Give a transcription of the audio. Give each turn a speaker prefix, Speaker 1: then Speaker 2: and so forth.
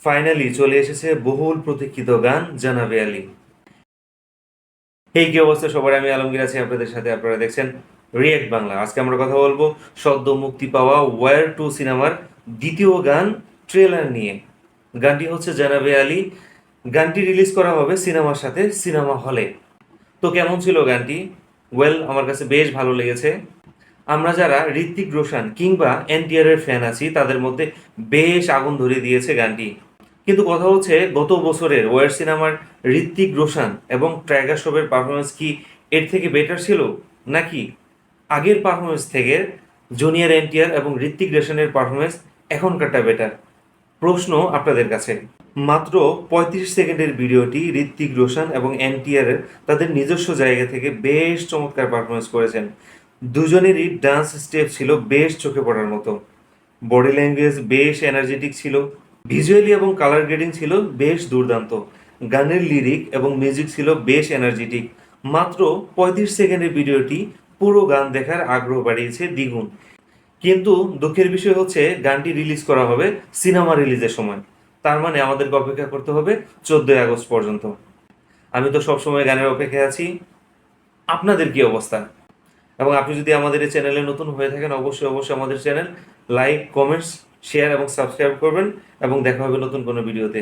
Speaker 1: Finally চলে এসেছে বহুল প্রতীক্ষিত গান জানাবে আলী। এই কি অবস্থা সবার, আমি আলমগীর আছি আপনাদের সাথে। আপনারা দেখছেন রিয়েক্ট বাংলা। আজকে আমরা কথা বলবো সদ্য মুক্তি পাওয়া ওয়ার 2 সিনেমার দ্বিতীয় গান ট্রেলার নিয়ে। গানটি হচ্ছে জানাবে আলী। গানটি রিলিজ করা হবে সিনেমার সাথে সিনেমা হলে। তো কেমন ছিল গানটি? আমার কাছে বেশ ভালো লেগেছে। আমরা যারা ঋত্বিক রোশন কিংবা এনটিআর এর ফ্যান আছি তাদের মধ্যে বেশ আগুন ধরিয়ে দিয়েছে গানটি। কিন্তু কথা হচ্ছে, গত বছরের ওয়ার সিনেমার ঋত্বিক রোশন এবং টাইগার শ্রফের পারফরমেন্স কি এর থেকে বেটার ছিল, নাকি আগের পারফরমেন্স থেকে জুনিয়র এনটিআর এবং ঋত্বিক রোশনের পারফরমেন্স এখনকারটা বেটার? প্রশ্ন আপনাদের কাছে। মাত্র ৩৫ সেকেন্ডের ভিডিওটি ঋত্বিক রোশন এবং এনটিআর তাদের নিজস্ব জায়গা থেকে বেশ চমৎকার পারফরমেন্স করেছেন। দুজনেরই ডান্স স্টেপ ছিল বেশ চোখে পড়ার মতো, বডি ল্যাঙ্গুয়েজ বেশ এনার্জেটিক ছিল, ভিজুয়ালি এবং কালার গ্রেডিং ছিল বেশ দুর্দান্ত, গানের লিরিক এবং মিউজিক ছিল বেশ এনার্জেটিক। মাত্র ৩৫ সেকেন্ডের ভিডিওটি পুরো গান দেখার আগ্রহ বাড়িয়েছে দ্বিগুণ। কিন্তু দুঃখের বিষয় হচ্ছে গানটি রিলিজ করা হবে সিনেমা রিলিজের সময়। তার মানে আমাদেরকে অপেক্ষা করতে হবে 14 আগস্ট পর্যন্ত। আমি তো সবসময় গানের অপেক্ষায় আছি। আপনাদের কি অবস্থা? এবং আপনি যদি আমাদের এই চ্যানেলে নতুন হয়ে থাকেন, অবশ্যই আমাদের চ্যানেল লাইক, কমেন্টস, শেয়ার এবং সাবস্ক্রাইব করবেন। এবং দেখা হবে নতুন কোনো ভিডিওতে।